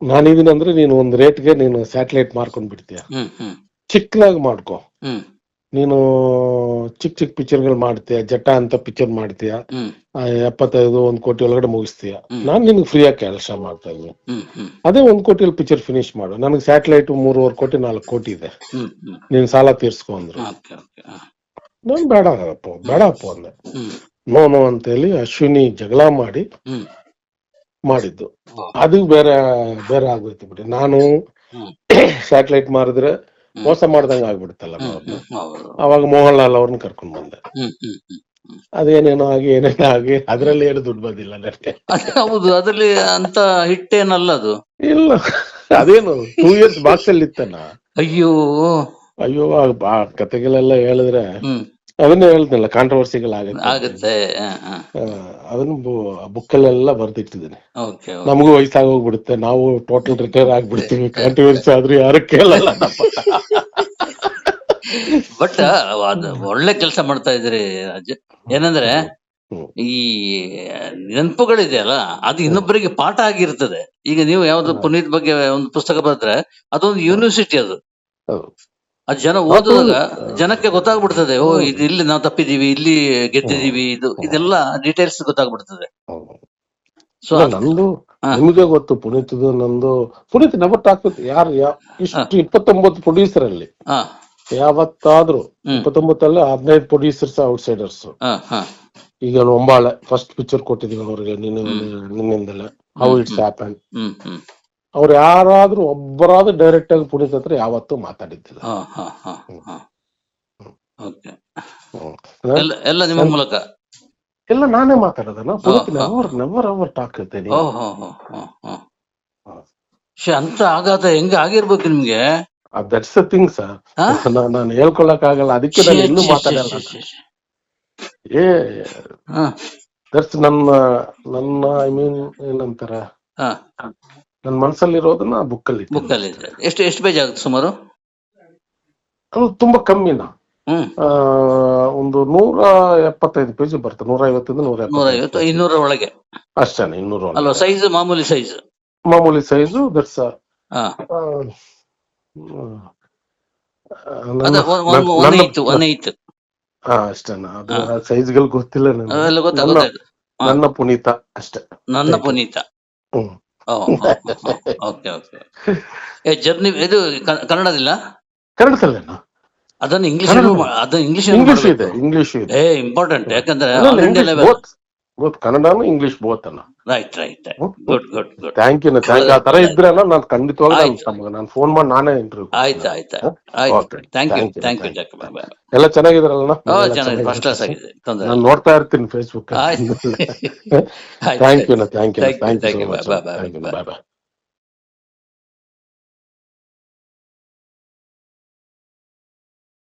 ನಾನಿದೀನಿ ಅಂದ್ರೆ ನೀನು ಒಂದ್ ರೇಟ್ಗೆ ನೀನು ಸ್ಯಾಟಲೈಟ್ ಮಾರ್ಕೊಂಡ್ ಬಿಡ್ತೀಯ. ಹ್ಮ್ ಹ್ಮ್ ಚಿಕ್ಕನಾಗಿ ಮಾಡ್ಕೊ. ಹ್ಮ್ ನೀನು ಚಿಕ್ಕ ಚಿಕ್ಕ ಪಿಕ್ಚರ್ಗಳು ಮಾಡ್ತೀಯ, ಜಟ್ಟ ಅಂತ ಪಿಕ್ಚರ್ ಮಾಡ್ತೀಯ, ಹ್ಮ್ 75 1 ಕೋಟಿ ಒಳಗಡೆ ಮುಗಿಸ್ತೀಯ. ಹ್ಮ್. ನಾನ್ ನಿನ್ಗೆ ಫ್ರೀ ಆಗಿ ಕೆಲಸ ಮಾಡ್ತಾ ಇದ್ದೀನಿ. ಹ್ಮ್ ಹ್ಮ್ ಅದೇ 1 ಕೋಟಿಯಲ್ಲಿ ಪಿಕ್ಚರ್ ಫಿನಿಶ್ ಮಾಡು. ನನಗೆ ಸ್ಯಾಟಲೈಟ್ 3.5 ಕೋಟಿ 4 ಕೋಟಿ ಇದೆ, ಹ್ಮ್ ಹ್ಮ್. ನೀನ್ ಸಾಲ ತೀರ್ಸ್ಕೊ ಅಂದ್ರು. Okay okay. ನಾನ್ ಬೇಡಪ್ಪ ಅಂದೆ. ಹ್ಮ್ ನೋ ಅಂತ ಹೇಳಿ ಅಶ್ವಿನಿ ಜಗಳ ಮಾಡಿ ಹ್ಮ್. ಮಾಡಿದ್ದು. ಓ. ಅದು ಬೇರೆ ಆಗೋಯ್ತು ಬಿಡಿ. ನಾನು ಹ್ಮ್ ಸ್ಯಾಟಲೈಟ್ ಮಾರಿದ್ರೆ ಮೋಸ ಮಾಡ್ದಂಗ ಆಗ್ಬಿಡುತ್ತಲ್ಲ ಹ್ಮ್ ಅವ್ರನ್ನ. ಹ್ಮ್. ಹೌದು. ಅವಾಗ ಮೋಹನ್ಲಾಲ್ ಅವ್ರನ್ನ ಕರ್ಕೊಂಡ್ ಬಂದೆ. ಹ್ಮ್ ಹ್ಮ್ ಹ್ಮ್. ಅದೇನೇನೋ ಆಗಿ ಅದ್ರಲ್ಲಿ ಏನು ದುಡ್ಡು ಬಂದಿಲ್ಲ ನನಗೆ. ಹೌದು, ಅದ್ರಲ್ಲಿ ಅಂತ ಹಿಟ್ಟೇನಲ್ಲ ಅದು. ಇಲ್ಲ, ಅದೇನು 2 years ಬಾಕ್ಸ್ ಅಲ್ಲಿ ಇತ್ತನ. ಅಯ್ಯೋ. ಅಯ್ಯೋ, ಆ ಕತೆಗಳೆಲ್ಲ ಹೇಳಿದ್ರೆ ಹ್ಮ್. ಅದನ್ನೇ ಹೇಳ್ತಿಲ್ಲ, ಕಾಂಟ್ರವರ್ಸಿಗಳಾಗತ್ತೆ. ಆಗತ್ತೆ. ಅದನ್ನು ಬುಕ್ಕಲ್ಲೆಲ್ಲ ಬರ್ದಿಟ್ಟಿದ್ದೀನಿ. ಓಕೆ. ನಮಗೂ ವಯಸ್ಸಾಗೋಗ್ಬಿಡುತ್ತೆ, ನಾವು ಟೋಟಲ್ ರಿಟೈರ್ ಆಗ್ಬಿಡ್ತೀವಿ, ಕಾಂಟ್ರವರ್ಸಿ ಆದ್ರೂ ಯಾರು ಕೇಳಲ್ಲ. ಬಟ್ ಅದು ಒಳ್ಳೆ ಕೆಲಸ ಮಾಡ್ತಾ ಇದ್ರಿ ರಾಜ್. ಏನಂದ್ರೆ ಈ ನೆನಪುಗಳಿದೆಯಲ್ಲ, ಅದು ಇನ್ನೊಬ್ಬರಿಗೆ ಪಾಠ ಆಗಿರ್ತದೆ. ಈಗ ನೀವು ಯಾವ್ದು ಪುನೀತ್ ಬಗ್ಗೆ ಒಂದು ಪುಸ್ತಕ ಬರೆದ್ರೆ ಅದೊಂದು ಯೂನಿವರ್ಸಿಟಿ ಅದು. ಅದು ಜನ ಓದುವಾಗ ಜನಕ್ಕೆ ಗೊತ್ತಾಗ್ಬಿಡ್ತದೆ, ಓ ಇದು ಇಲ್ಲಿ ನಾವು ತಪ್ಪಿದೀವಿ, ಇಲ್ಲಿ ಗೆದ್ದಿದೀವಿ, ಇದೆಲ್ಲ ಡೀಟೇಲ್ಸ್ ಗೊತ್ತಾಗ್ಬಿಡ್ತದೆ. ಸೊ ನಂದು ನಿಮಗೆ ಗೊತ್ತು ಪುನೀತ್ದು ನಂದು. ಪುನೀತ್ ನೆವರ್ ಟಾಕ್ ವಿತ್ ಯಾರು ಇಷ್ಟು 29 ಪ್ರೊಡ್ಯೂಸರ್ ಅಲ್ಲಿ ಯಾವತ್ತಾದ್ರೂ 29 15 ಪ್ರೊಡ್ಯೂಸರ್ಸ್ ಔಟ್ಸೈಡರ್ಸ್. ಈಗ ಒಂಬಾಳೆ ಫಸ್ಟ್ ಪಿಕ್ಚರ್ ಕೊಟ್ಟಿದೀವಿ ಅವ್ರಿಗೆ ನಿನ್ನಿಂದಲೇ, ಹೌ ಇಟ್ಸ್ ಹ್ಯಾಪನ್. ಅವ್ರು ಯಾರಾದ್ರೂ ಒಬ್ಬರಾದ್ರೂ ಡೈರೆಕ್ಟ್ ಆಗಿ ಪುನೀತ್ ಹತ್ರ ಯಾವತ್ತೂ ಮಾತಾಡಿದ್ದಿಲ್ಲ. ಎಲ್ಲ ನಿಮ್ಮ ಮೂಲಕ ಎಲ್ಲ ನಾನೇ ಮಾತಾಡೋದನ್ನ. ಪುನೀತ್ ನೆವರ್ ಅವರ್ ಟಾಕ್ ಇರ್ತೇನೆ. ಅಂತ ಆಘಾತ ಹೆಂಗ ಆಗಿರ್ಬೇಕು ನಿಮ್ಗೆ? ದಟ್ಸ್ ದ ಥಿಂಗ್ ಸರ್, ನಾನು ಹೇಳ್ಕೊಳಕ್ ಆಗಲ್ಲ. ಅದಕ್ಕೆ ನಾನು ಇನ್ನೂ ಮಾತಾಡಲ್ಲ. ದಟ್ಸ್ ನನ್ನ ಐ ಮೀನ್ ಏನಂತಾರ, ನನ್ನ ಮನಸ್ಸಲ್ಲಿರೋದನ್ನ ಬುಕ್ಕಲ್ಲಿ. ಎಷ್ಟು ಪೇಜ್ ಆಗುತ್ತೆ ಸುಮಾರು? ಅದು ತುಂಬಾ ಕಮ್ಮಿನ, ಒಂದು 175 ಪೇಜ್ ಬರ್ತದೆ. 150 150 200 ಒಳಗೆ ಅಷ್ಟೇನೆ. 200 ಅಲ್ವಾ? ಸೈಜ್ ಮಾಮೂಲಿ ಸೈಜು. ದಟ್ಸ್ ಅಷ್ಟೇನ. ಅದು ಸೈಜ್ಗಳು ಗೊತ್ತಿಲ್ಲ ನನಗೆ. ನನ್ನ ಪುನೀತ ಅಷ್ಟೇ. ನನ್ನ ಪುನೀತ. ಜರ್ನಿ ಇದು ಕನ್ನಡದಿಲ್ಲ? ಕನ್ನಡದಲ್ಲೇನಾ? ಅದನ್ನ ಇಂಗ್ಲಿಷ್ ಇದೆ. ಇಂಗ್ಲಿಷ್ ಇದೆ. ಇಂಪಾರ್ಟೆಂಟ್, ಯಾಕಂದ್ರೆ ಕನ್ನಡನು ಇಂಗ್ಲಿಷ್ ಬೋತ್ ಅನ್ನ. ರೈಟ್. ಗುಡ್. Thank you. ಆ ತರ ಇದ್ರೆ ನಾನು ಖಂಡಿತವಾಗಿ ನಾನು ಫೋನ್ ಮಾಡಿ ನಾನೇ ಇಂಟರ್ವ್ಯೂ. ಆಯ್ತು. Thank you. ಎಲ್ಲ ಚೆನ್ನಾಗಿದಾರಲ್ಲ? ಫಸ್ಟ್ ಕ್ಲಾಸ್ ಆಗಿದೆ. ನಾನು ನೋಡ್ತಾ ಇರ್ತೀನಿ Facebook. Thank you. Bye bye.